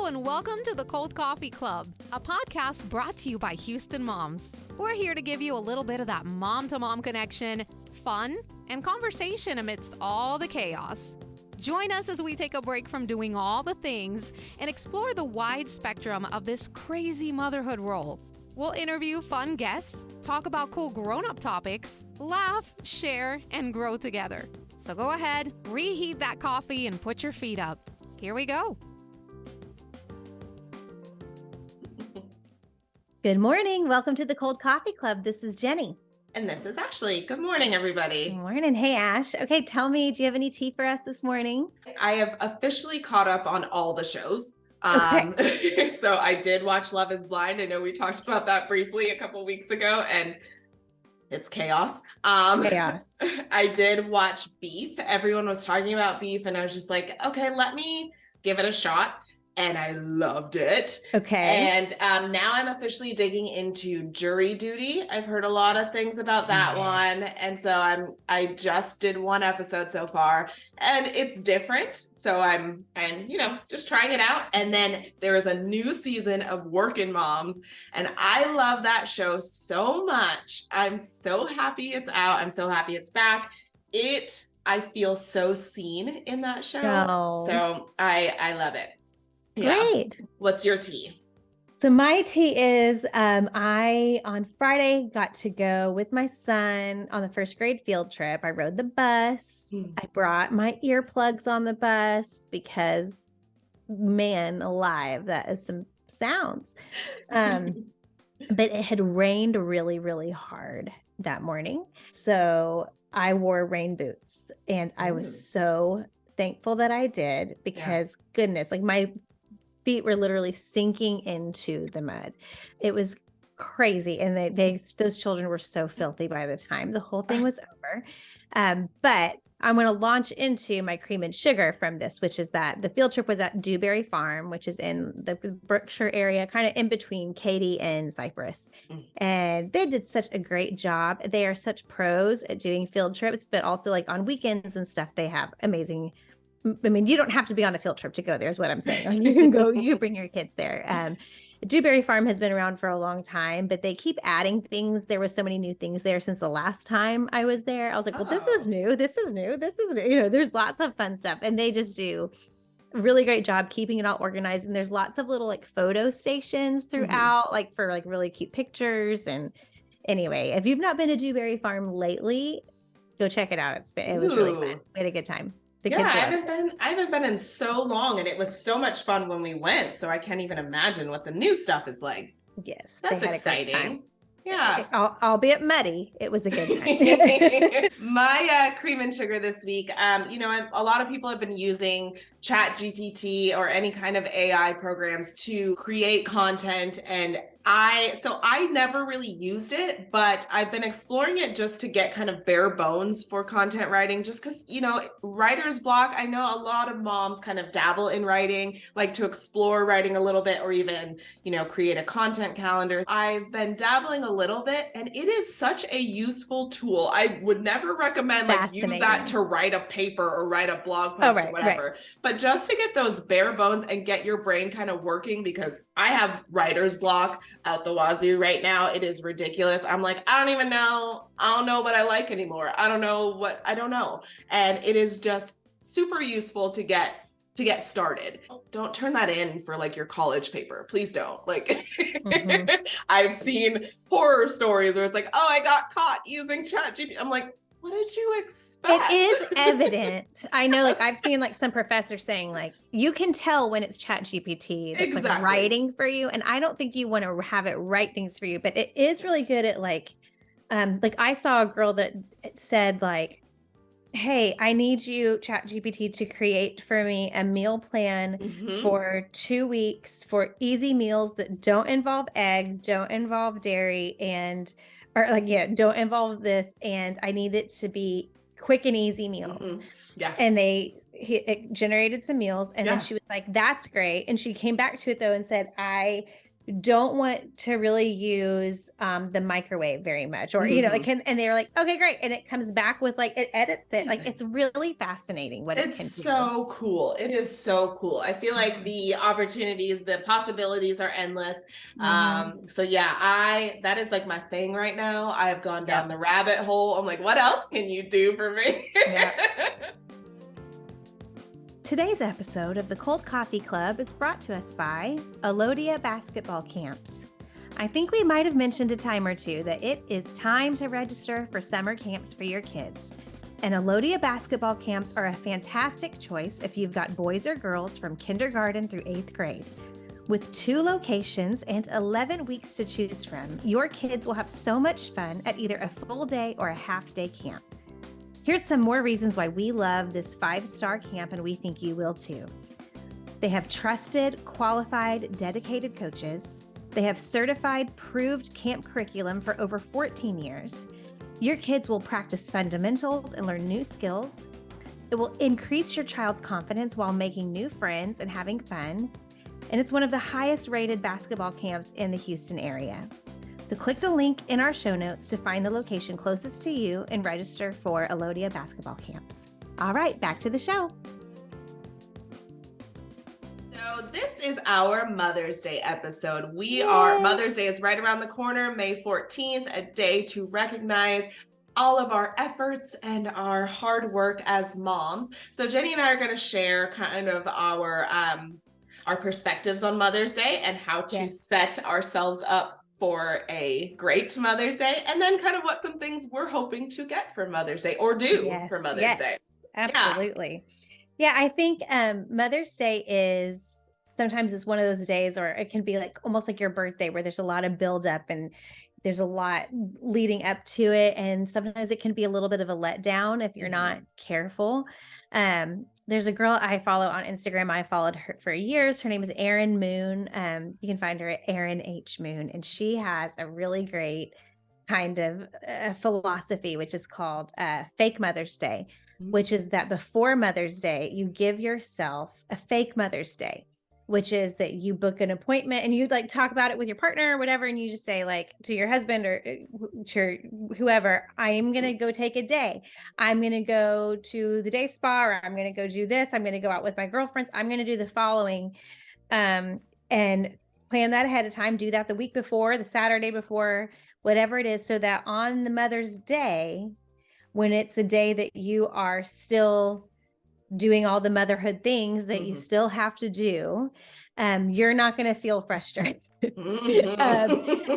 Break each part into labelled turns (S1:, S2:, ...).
S1: and welcome to the Cold Coffee Club, a podcast brought to you by Houston Moms. We're here to give you a little bit of that mom-to-mom connection, fun, and conversation amidst all the chaos. Join us as we take a break from doing all the things and explore the wide spectrum of this crazy motherhood role. We'll interview fun guests, talk about cool grown-up topics, laugh, share, and grow together. So go ahead, reheat that coffee, and put your feet up. Here we go.
S2: Good morning. Welcome to the Cold Coffee Club. This is Jenny.
S3: And this is Ashley. Good morning, everybody.
S2: Good morning. Hey, Ash. Okay, tell me, do you have any tea for us this morning?
S3: I have officially caught up on all the shows.
S2: Okay.
S3: So I did watch Love is Blind. I know we talked about that briefly a couple weeks ago, and it's chaos.
S2: Chaos.
S3: I did watch Beef. Everyone was talking about Beef, and I was just like, okay, let me give it a shot. And I loved it.
S2: Okay.
S3: And now I'm officially digging into Jury Duty. I've heard a lot of things about that one. And so I just did one episode so far, and it's different. So I'm just trying it out. And then there is a new season of Workin' Moms, and I love that show so much. I'm so happy it's out. I'm so happy it's back. I feel so seen in that show.
S2: Oh.
S3: So I love it.
S2: Great.
S3: Yeah. What's your tea?
S2: So my tea is, I, on Friday, got to go with my son on the first grade field trip. I rode the bus. I brought my earplugs on the bus because, man alive, that is some sounds. But it had rained really, really hard that morning. So I wore rain boots, and I was so thankful that I did because goodness, like my feet were literally sinking into the mud. It was crazy. And those children were so filthy by the time the whole thing was over. But I'm going to launch into my cream and sugar from this, which is that the field trip was at Dewberry Farm, which is in the Berkshire area, kind of in between Katy and Cypress. And they did such a great job. They are such pros at doing field trips, but also like on weekends and stuff, they have amazing. I mean, you don't have to be on a field trip to go there is what I'm saying. Like, you can go, you bring your kids there. Dewberry Farm has been around for a long time, but they keep adding things. There was so many new things there since the last time I was there. I was like, well, this is new. This is new. This is new. You know, there's lots of fun stuff, and they just do a really great job keeping it all organized. And there's lots of little like photo stations throughout, like for like really cute pictures. And anyway, if you've not been to Dewberry Farm lately, go check it out. It was really fun. We had a good time.
S3: I haven't been in so long, and it was so much fun when we went. So I can't even imagine what the new stuff is like.
S2: Yes,
S3: that's exciting. Yeah,
S2: albeit muddy, it was a good time.
S3: My cream and sugar this week. A lot of people have been using ChatGPT or any kind of AI programs to create content, and I never really used it, but I've been exploring it just to get kind of bare bones for content writing, just because, writer's block. I know a lot of moms kind of dabble in writing, like to explore writing a little bit, or even, create a content calendar. I've been dabbling a little bit, and it is such a useful tool. I would never recommend use that to write a paper or write a blog post or whatever, but just to get those bare bones and get your brain kind of working, because I have writer's block out the wazoo right now. It is ridiculous. I'm like, I don't even know. I don't know what I like anymore. I don't know. And it is just super useful to get started. Don't turn that in for like your college paper. Please don't. Like, I've seen horror stories where it's like, oh, I got caught using ChatGPT. I'm like, what did you expect?
S2: It is evident. I know, like I've seen like some professors saying like, you can tell when it's ChatGPT that's like writing for you. And I don't think you want to have it write things for you, but it is really good at like I saw a girl that said like, hey, I need you, ChatGPT, to create for me a meal plan for 2 weeks for easy meals that don't involve egg, don't involve dairy, don't involve this, and I need it to be quick and easy meals.
S3: Yeah.
S2: And it generated some meals, and then she was like, that's great. And she came back to it though and said, I don't want to really use the microwave very much, or and they're like, okay, great, and it comes back with like it edits it. Like it's really fascinating what it can do.
S3: It's so cool. It is so cool. I feel like the opportunities, the possibilities are endless. So yeah, that is like my thing right now. I have gone down the rabbit hole. I'm like, what else can you do for me?
S2: Today's episode of the Cold Coffee Club is brought to us by Alodia Basketball Camps. I think we might have mentioned a time or two that it is time to register for summer camps for your kids. And Alodia Basketball Camps are a fantastic choice if you've got boys or girls from kindergarten through 8th grade. With 2 locations and 11 weeks to choose from, your kids will have so much fun at either a full day or a half-day camp. Here's some more reasons why we love this 5-star camp, and we think you will too. They have trusted, qualified, dedicated coaches. They have certified, proved camp curriculum for over 14 years. Your kids will practice fundamentals and learn new skills. It will increase your child's confidence while making new friends and having fun. And it's one of the highest rated basketball camps in the Houston area. So click the link in our show notes to find the location closest to you and register for Alodia Basketball Camps. All right, back to the show.
S3: So this is our Mother's Day episode. Mother's Day is right around the corner, May 14th, a day to recognize all of our efforts and our hard work as moms. So Jenny and I are going to share kind of our perspectives on Mother's Day and how to set ourselves up for a great Mother's Day, and then kind of what some things we're hoping to get for Mother's Day or do for Mother's Day.
S2: Absolutely. Yeah, I think Mother's Day is sometimes it's one of those days, or it can be like almost like your birthday where there's a lot of buildup and there's a lot leading up to it. And sometimes it can be a little bit of a letdown if you're not careful. There's a girl I follow on Instagram. I followed her for years. Her name is Erin Moon. You can find her at Erin H. Moon. And she has a really great kind of philosophy, which is called fake Mother's Day, which is that before Mother's Day, you give yourself a fake Mother's Day, which is that you book an appointment and you like talk about it with your partner or whatever. And you just say like to your husband or to whoever, I am going to go take a day. I'm going to go to the day spa, or I'm going to go do this. I'm going to go out with my girlfriends. I'm going to do the following, and plan that ahead of time. Do that the week before, the Saturday before, whatever it is. So that on the Mother's Day, when it's a day that you are still doing all the motherhood things that you still have to do, you're not going to feel frustrated.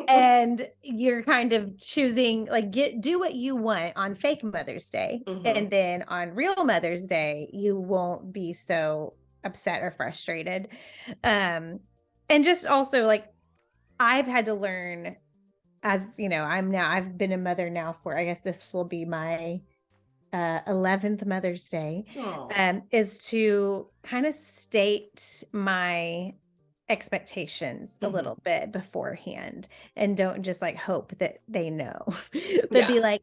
S2: And you're kind of choosing like do what you want on fake Mother's Day. And then on real Mother's Day, you won't be so upset or frustrated. And just also like I've had to learn, as you know, I've been a mother now for, I guess this will be my 11th Mother's Day, is to kind of state my expectations a little bit beforehand, and don't just like hope that they know, but be like,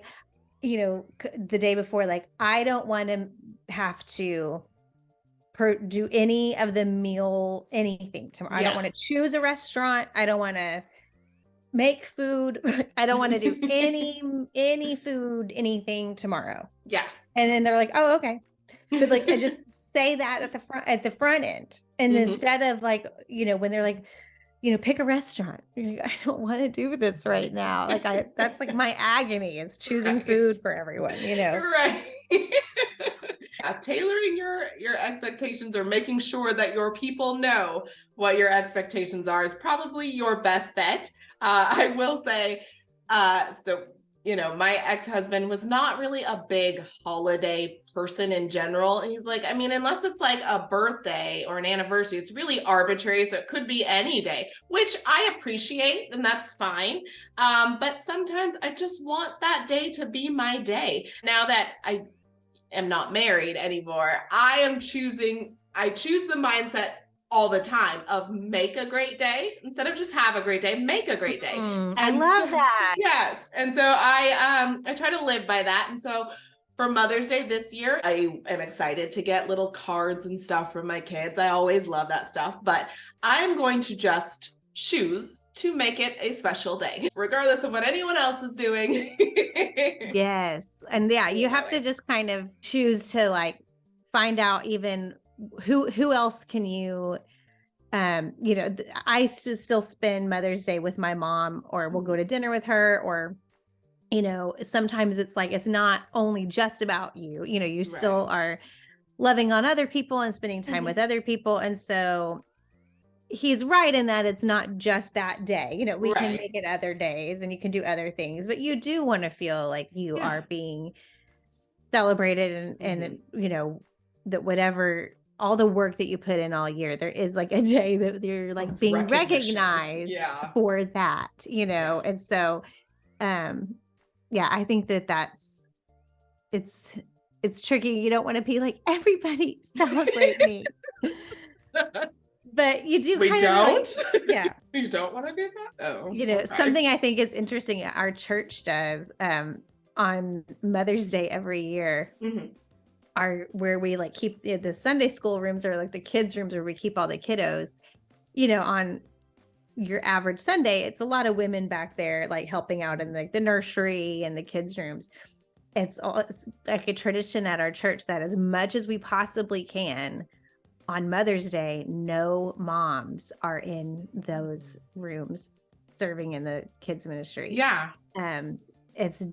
S2: you know, the day before, like, I don't want to have to do any of the meal, anything tomorrow. I don't want to choose a restaurant. I don't want to make food. I don't want to do any food, anything tomorrow. Yeah. And then they're like, oh, okay. But like, I just say that at the front end. And instead of like, you know, when they're like, you know, pick a restaurant, you're like, I don't want to do this right now. Like that's like my agony is choosing food for everyone, you know? Right.
S3: Tailoring your expectations, or making sure that your people know what your expectations are, is probably your best bet. I will say, so, you know, my ex-husband was not really a big holiday person in general. And he's like, I mean, unless it's like a birthday or an anniversary, it's really arbitrary. So it could be any day, which I appreciate, and that's fine. But sometimes I just want that day to be my day. Now that I am not married anymore, I choose the mindset all the time of make a great day instead of just have a great day, make a great day.
S2: I love that.
S3: Yes. And so I try to live by that. And so for Mother's Day this year, I am excited to get little cards and stuff from my kids. I always love that stuff, but I'm going to just choose to make it a special day, regardless of what anyone else is doing.
S2: Yes. And yeah, you have to just kind of choose to like find out even who else can you I still spend Mother's Day with my mom, or we'll go to dinner with her, or sometimes it's like it's not only just about you. You still are loving on other people and spending time with other people. And so he's right in that it's not just that day. We can make it other days and you can do other things, but you do want to feel like you are being celebrated and that whatever all the work that you put in all year, there is like a day that you're like being recognized for that, and so I think it's tricky. You don't want to be like, everybody celebrate me. But you do.
S3: We don't.
S2: Yeah.
S3: You don't want to do that. Oh,
S2: something I think is interesting. Our church does on Mother's Day every year. Where we like keep the Sunday school rooms, or like the kids rooms where we keep all the kiddos. On your average Sunday, it's a lot of women back there like helping out in the nursery and the kids rooms. It's like a tradition at our church that as much as we possibly can on Mother's Day, no moms are in those rooms serving in the kids ministry.
S3: Yeah.
S2: It's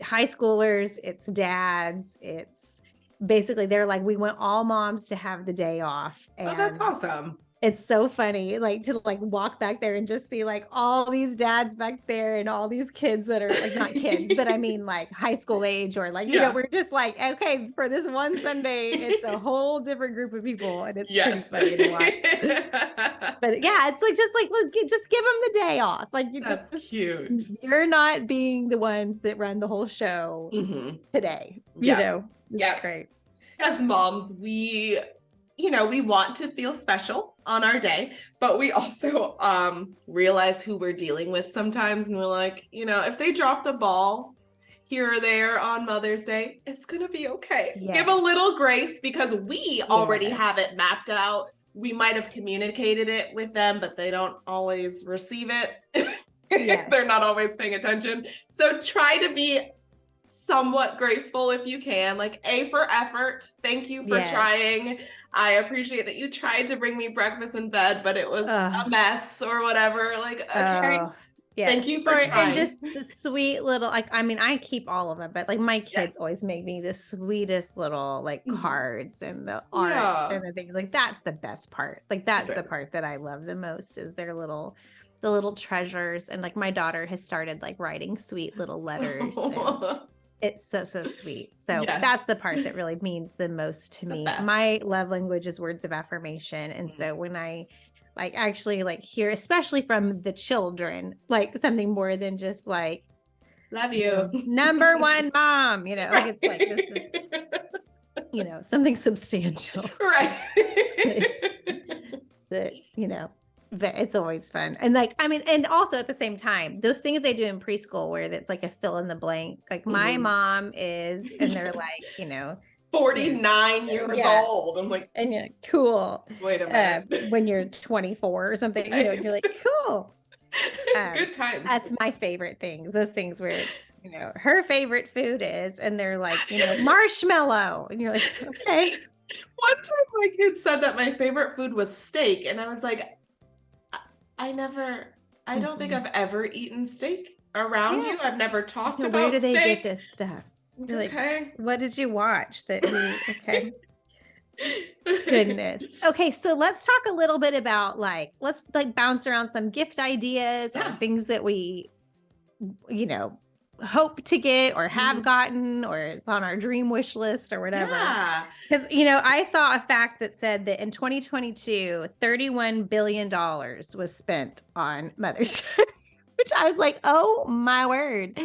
S2: high schoolers, it's dads, it's basically they're like, we want all moms to have the day off. And
S3: that's awesome.
S2: It's so funny, like to like walk back there and just see like all these dads back there and all these kids that are like not kids, but I mean like high school age, or like, we're just like, okay, for this one Sunday, it's a whole different group of people, and it's pretty funny to watch. But yeah, it's like, just like, look, just give them the day off. Like
S3: that's cute.
S2: You're not being the ones that run the whole show today. It's great.
S3: As moms, we want to feel special on our day, but we also realize who we're dealing with sometimes. And we're like, if they drop the ball here or there on Mother's Day, it's going to be okay. Yes. Give a little grace, because we already have it mapped out. We might have communicated it with them, but they don't always receive it. Yes. They're not always paying attention. So try to be somewhat graceful if you can. Like, A for effort. Thank you for trying. I appreciate that you tried to bring me breakfast in bed, but it was a mess or whatever. Like, okay. Thank you for trying.
S2: And just the sweet little, like, I mean, I keep all of them, but like my kids always make me the sweetest little like cards and the art and the things. Like, that's the best part. Like, that's the part that I love the most, is their the little treasures. And like my daughter has started like writing sweet little letters. And it's so sweet. So that's the part that really means the most to me. My love language is words of affirmation. And so when I like actually like hear, especially from the children, like something more than just like,
S3: love you,
S2: number one mom, like it's like, this is, something substantial.
S3: Right.
S2: that, but it's always fun. And like, I mean, and also at the same time, those things they do in preschool where it's like a fill in the blank, like my mom is, and they're like,
S3: 49 years old. I'm like,
S2: and you're like, cool.
S3: Wait a minute.
S2: When you're 24 or something, you're like, cool.
S3: Good times.
S2: That's my favorite things. Those things where it's, her favorite food is, and they're like, marshmallow. And you're like, okay.
S3: One time my kid said that my favorite food was steak. And I was like, I don't think I've ever eaten steak around you. I've never talked about
S2: where do they
S3: steak.
S2: get this stuff? You're
S3: okay.
S2: Like, what did you watch that okay. Goodness. Okay, so let's talk a little bit about let's bounce around some gift ideas or things that we hope to get or have gotten, or it's on our dream wish list or whatever. Because I saw a fact that said that in 2022, $31 billion was spent on Mother's Day, which I was like, oh my word.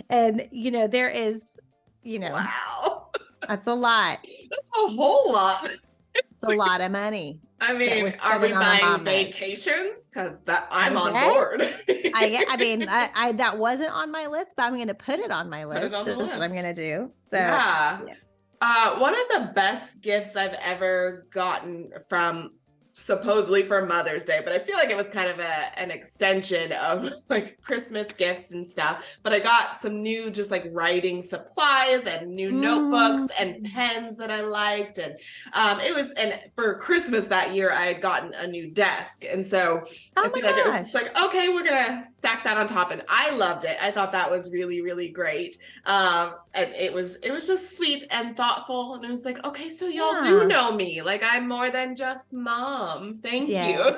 S2: And there is,
S3: wow,
S2: that's a lot.
S3: That's a whole lot.
S2: It's a lot of money.
S3: I mean, are we buying vacations? Because I'm on board.
S2: I mean, that wasn't on my list, but I'm going to put it on my list. That's what I'm going to do. So
S3: one of the best gifts I've ever gotten from supposedly for Mother's Day, but I feel like it was kind of an extension of like Christmas gifts and stuff. But I got some new just like writing supplies and new notebooks and pens that I liked. And and for Christmas that year, I had gotten a new desk. And so I feel like it was just like, okay, we're going to stack that on top. And I loved it. I thought that was really, really great. And it was just sweet and thoughtful. And I was like, okay, so y'all do know me. Like I'm more than just mom. Thank you.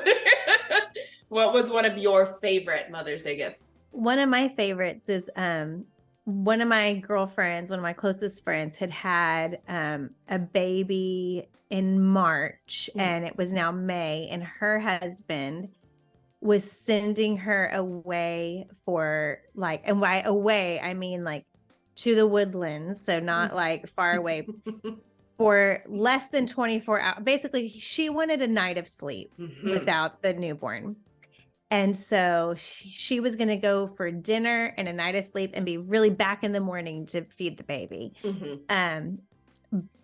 S3: What was one of your favorite Mother's Day gifts?
S2: One of my favorites is one of my girlfriends, one of my closest friends had a baby in March and it was now May, and her husband was sending her away for like, and by away, I mean like to the woodlands. So not like far away. For less than 24 hours. Basically, she wanted a night of sleep without the newborn. And so she was going to go for dinner and a night of sleep and be really back in the morning to feed the baby.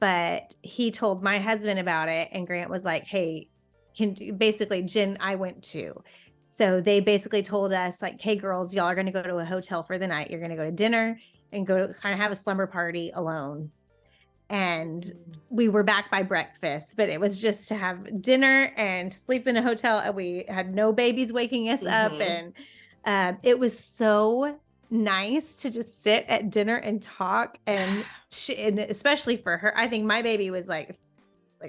S2: But he told my husband about it, and Grant was like, hey, basically, Jen, I went too. So they basically told us like, hey, girls, y'all are going to go to a hotel for the night. You're going to go to dinner and go to kind of have a slumber party alone. And we were back by breakfast, but it was just to have dinner and sleep in a hotel. And we had no babies waking us up. And it was so nice to just sit at dinner and talk. And especially for her, I think my baby was like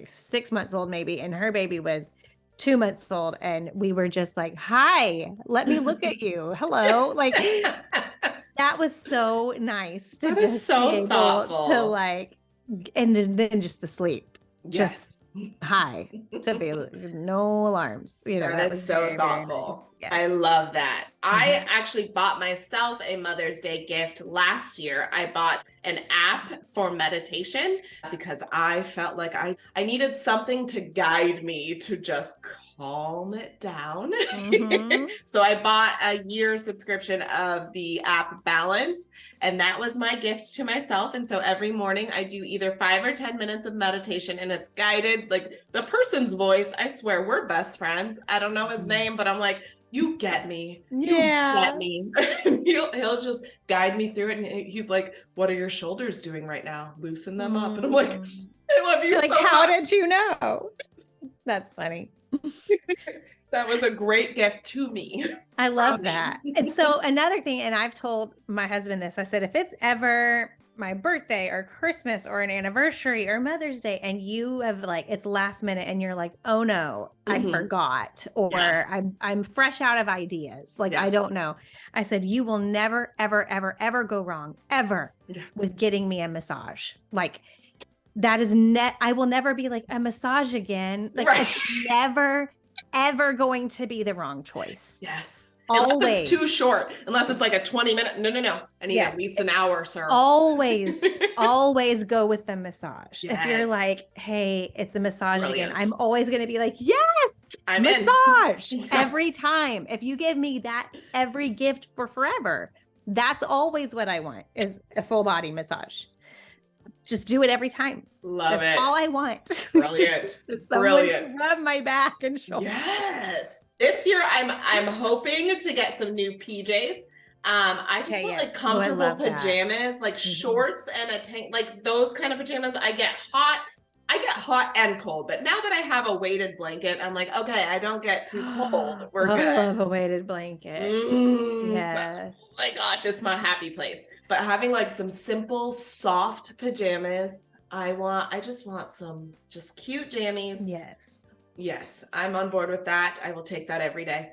S2: 6 months old maybe, and her baby was 2 months old. And we were just like, hi, let me look at you. Hello. Like that was so nice to just be able thoughtful. To like, and then just the sleep. Just hi. To be no alarms. You know,
S3: that is so very, thoughtful. Very nice. Yes. I love that. I actually bought myself a Mother's Day gift last year. I bought an app for meditation because I felt like I needed something to guide me to just calm it down. So I bought a year subscription of the app Balance, and that was my gift to myself. And so every morning I do either 5 or 10 minutes of meditation, and it's guided. Like the person's voice, I swear we're best friends. I don't know his name, but I'm like, you get me. You get me. he'll just guide me through it. And he's like, what are your shoulders doing right now? Loosen them up. And I'm like, I love you so much.
S2: How did you know? That's funny.
S3: That was a great gift to me.
S2: I love that. And so another thing, and I've told my husband this, I said, if it's ever my birthday or Christmas or an anniversary or Mother's Day and you have like, it's last minute and you're like, oh no, I forgot, or I'm fresh out of ideas. Like, I don't know. I said, you will never, ever, ever, ever go wrong ever with getting me a massage. Like that is I will never be like a massage again. Like it's never, ever going to be the wrong choice.
S3: Yes. Unless it's too short, unless it's like a 20-minute. No. I need at least an hour, sir.
S2: Always go with the massage. If you're like, hey, it's a massage again, I'm always going to be like, yes, I'm massage every time. If you give me that every gift for forever, that's always what I want is a full body massage. Just do it every time.
S3: That's
S2: it. All I want.
S3: Brilliant.
S2: Someone to rub my back and shoulder.
S3: Yes. This year I'm hoping to get some new PJs. I just want like comfortable pajamas, like shorts and a tank, like those kind of pajamas. I get hot and cold, but now that I have a weighted blanket, I'm like, okay, I don't get too cold. We're good.
S2: I love a weighted blanket. Yes.
S3: Oh my gosh, it's my happy place. But having like some simple, soft pajamas, I just want some just cute jammies. Yes, I'm on board with that. I will take that every day.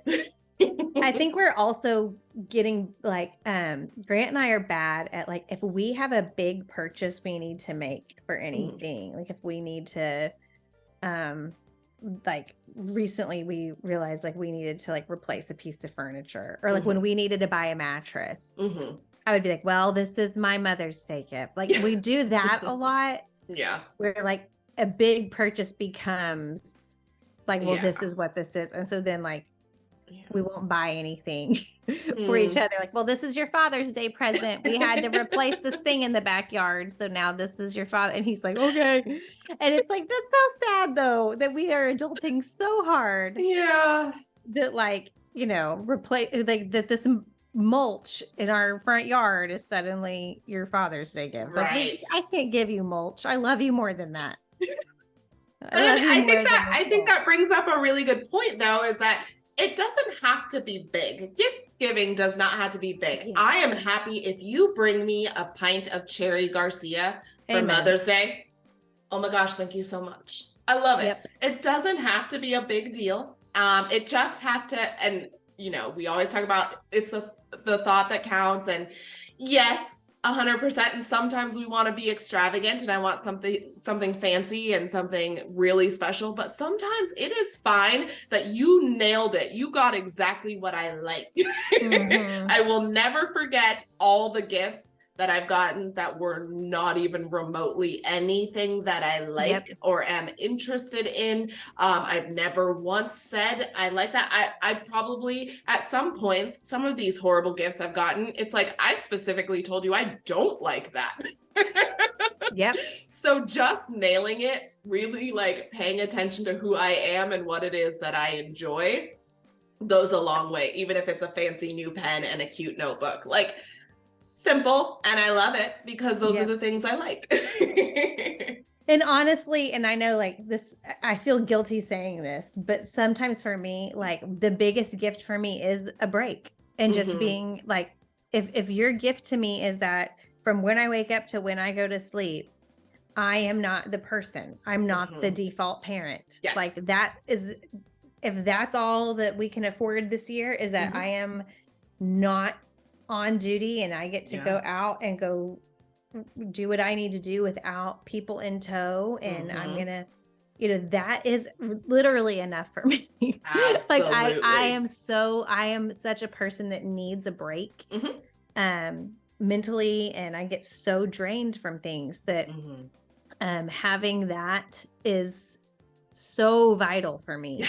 S2: I think we're also getting like, Grant and I are bad at like, if we have a big purchase we need to make for anything, like if we need to, like recently we realized like we needed to like replace a piece of furniture, or like when we needed to buy a mattress, I would be like, well, this is my Mother's Day gift. Like we do that a lot. Where like a big purchase becomes like, well, this is what this is. And so then like, we won't buy anything for each other. Like, well, this is your Father's Day present. We had to replace this thing in the backyard. So now this is your father. And he's like, okay. And it's like, that's so sad though, that we are adulting so hard.
S3: Yeah.
S2: That like, replace like that this mulch in our front yard is suddenly your Father's Day gift.
S3: Right.
S2: Like, I can't give you mulch. I love you more than that.
S3: I think that brings up a really good point though, is that it doesn't have to be big. Gift giving does not have to be big. Yeah. I am happy if you bring me a pint of Cherry Garcia for Mother's Day. Oh my gosh, thank you so much. I love it. Yep. It doesn't have to be a big deal. It just has to, and we always talk about it's the thought that counts. And yes, 100%. And sometimes we want to be extravagant and I want something fancy and something really special, but sometimes it is fine that you nailed it. You got exactly what I like. Mm-hmm. I will never forget all the gifts that I've gotten that were not even remotely anything that I like or am interested in. I've never once said I like that. I probably at some points, some of these horrible gifts I've gotten, it's like, I specifically told you I don't like that. Yep. So just nailing it, really like paying attention to who I am and what it is that I enjoy goes a long way, even if it's a fancy new pen and a cute notebook. Like, simple, and I love it because those are the things I like.
S2: And honestly, and I know like this, I feel guilty saying this, but sometimes for me, like the biggest gift for me is a break and just being like, if your gift to me is that from when I wake up to when I go to sleep, I am not the person. I'm not the default parent. Yes. Like that is, if that's all that we can afford this year is that I am not on duty and I get to go out and go do what I need to do without people in tow. And I'm going to, that is literally enough for me. Like I am such a person that needs a break mentally. And I get so drained from things that having that is so vital for me.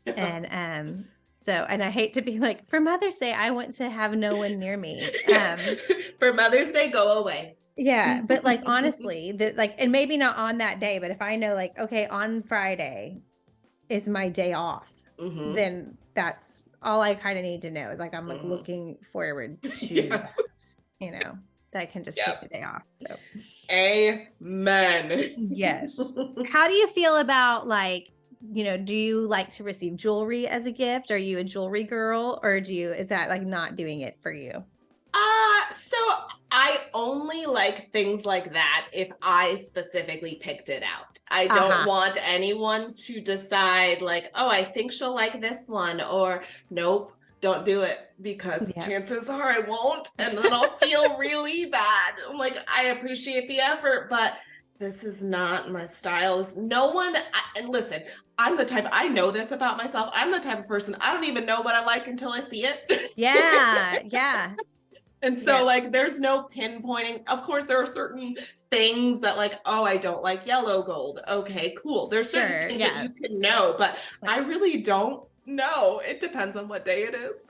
S2: Yeah. And, so, and I hate to be like, for Mother's Day, I want to have no one near me.
S3: For Mother's Day, go away.
S2: Yeah. But like, honestly, and maybe not on that day, but if I know like, okay, on Friday is my day off, then that's all I kind of need to know. Like, I'm like looking forward to that, that I can just take the day off. So,
S3: amen.
S2: Yes. How do you feel about like, do you like to receive jewelry as a gift? Are you a jewelry girl or is that like not doing it for you?
S3: So I only like things like that if I specifically picked it out. I don't want anyone to decide like, oh, I think she'll like this one, or nope, don't do it, because chances are I won't. And then I'll feel really bad. I'm like, I appreciate the effort, but this is not my style. And listen, I'm the type, I know this about myself. I'm the type of person, I don't even know what I like until I see it.
S2: Yeah. Yeah.
S3: And so like, there's no pinpointing. Of course, there are certain things that like, oh, I don't like yellow gold. Okay, cool. There's certain things that you can know, but I really don't know. It depends on what day it is.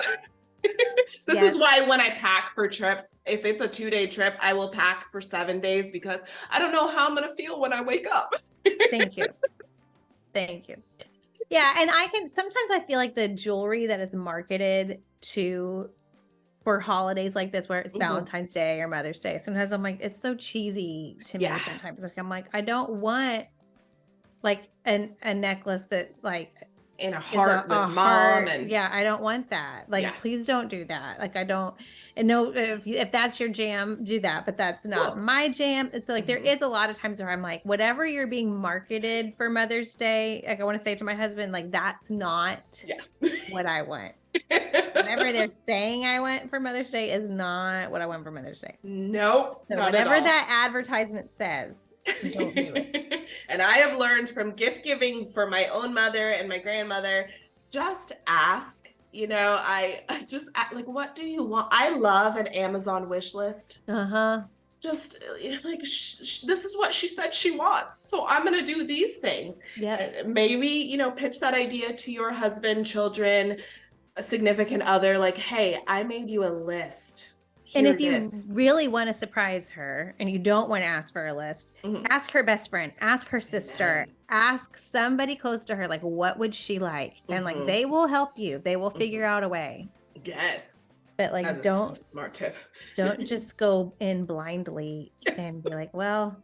S3: This is why when I pack for trips, if it's a 2-day trip, I will pack for 7 days because I don't know how I'm going to feel when I wake up.
S2: Thank you. Thank you. Yeah. And sometimes I feel like the jewelry that is marketed for holidays like this, where it's Valentine's Day or Mother's Day, sometimes I'm like, it's so cheesy to me. Sometimes I'm like, I don't want like a necklace that like
S3: in a heart with mom and
S2: I don't want that. Like, please don't do that. Like, I don't, and no, if that's your jam, do that, but that's not my jam. It's like, there is a lot of times where I'm like, whatever you're being marketed for Mother's Day, like I want to say to my husband, like, that's not what I want. Whatever they're saying I want for Mother's Day is not what I want for Mother's Day.
S3: Nope.
S2: So whatever that advertisement says, don't do it.
S3: And I have learned from gift giving for my own mother and my grandmother, just ask. I just like, what do you want? I love an Amazon wish list. Just like, this is what she said she wants, so I'm going to do these things. Maybe, pitch that idea to your husband, children, a significant other, like, hey, I made you a list.
S2: And
S3: Here
S2: if
S3: it
S2: you
S3: is.
S2: really want to surprise her and you don't want to ask for a list, ask her best friend, ask her sister, ask somebody close to her, like, what would she like? And like, they will help you. They will figure out a way.
S3: Yes.
S2: But like,
S3: That's a
S2: don't
S3: smart tip.
S2: don't just go in blindly and be like, well,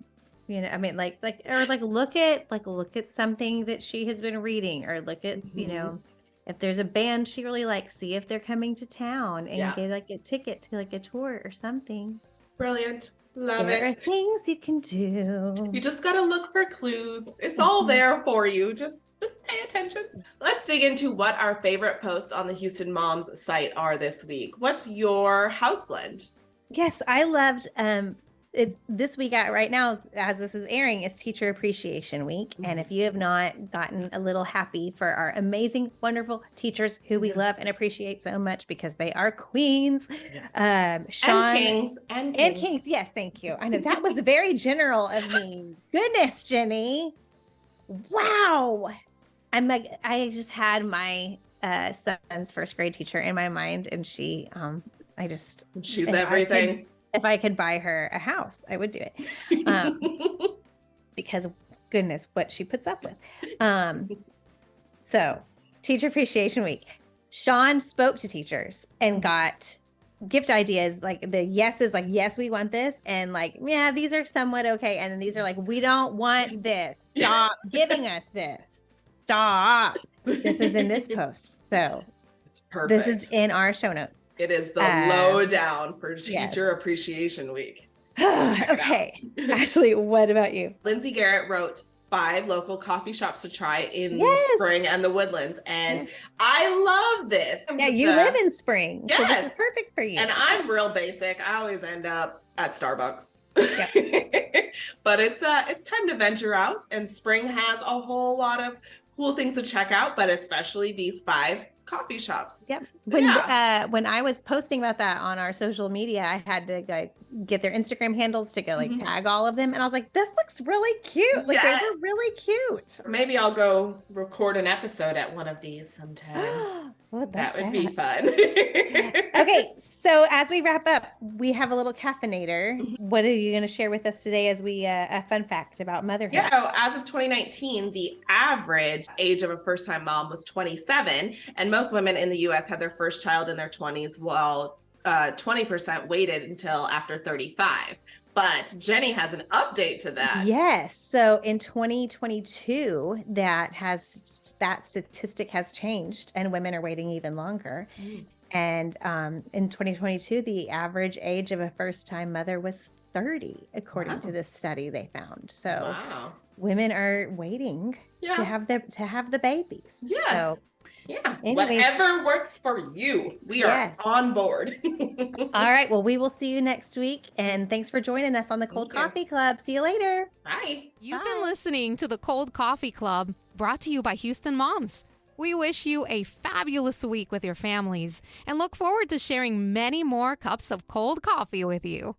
S2: you know, I mean, or look at something that she has been reading, or look at, you know, if there's a band she really likes, see if they're coming to town and get like a ticket to like a tour or something.
S3: Brilliant. Love
S2: There
S3: it.
S2: are things you can do.
S3: You just got to look for clues. It's all there for you. Just pay attention. Let's dig into what our favorite posts on the Houston Moms site are this week. What's your house blend?
S2: Yes, I loved this week right now, as this is airing, is Teacher Appreciation Week. And if you have not gotten a little happy for our amazing, wonderful teachers who we love and appreciate so much because they are queens.
S3: Yes.
S2: Sean
S3: and kings.
S2: Yes, thank you. I know that was very general of me. Goodness, Jenny. Wow. I just had my son's first grade teacher in my mind, and she's everything. If I could buy her a house, I would do it. Because goodness, what she puts up with. So Teacher Appreciation Week, Sean spoke to teachers and got gift ideas. Like the yeses, like, yes, we want this. And like, yeah, these are somewhat okay. And then these are like, we don't want this. Stop giving us this. Stop. This is in this post. So
S3: it's perfect.
S2: This is in our show notes.
S3: It is the lowdown for Teacher Appreciation Week.
S2: Okay. Ashley, what about you?
S3: Lindsay Garrett wrote 5 local coffee shops to try in Spring and the Woodlands. And I love this.
S2: Yeah, you live in Spring.
S3: Yes.
S2: So this is perfect for you.
S3: And I'm real basic. I always end up at Starbucks.
S2: Yep.
S3: But it's time to venture out, and Spring has a whole lot of cool things to check out, but especially these 5 coffee shops.
S2: Yep. When I was posting about that on our social media, I had to get their Instagram handles to go tag all of them, and I was like, this looks really cute. Like they were really cute.
S3: Maybe I'll go record an episode at one of these sometime. That would be fun.
S2: Okay, so as we wrap up, we have a little caffeinator. What are you going to share with us today as we a fun fact about motherhood?
S3: Yeah, so as of 2019, the average age of a first-time mom was 27, and most women in the U.S. had their first child in their 20s, while 20% waited until after 35. But Jenny has an update to that.
S2: Yes. So in 2022, that statistic has changed, and women are waiting even longer. And in 2022, the average age of a first-time mother was 30, according to this study they found. So women are waiting to have the babies.
S3: Yes. So,
S2: anyways,
S3: whatever works for you. We are on board.
S2: All right. Well, we will see you next week. And thanks for joining us on the Cold Coffee Club. See you later.
S3: Bye.
S1: You've been listening to the Cold Coffee Club, brought to you by Houston Moms. We wish you a fabulous week with your families and look forward to sharing many more cups of cold coffee with you.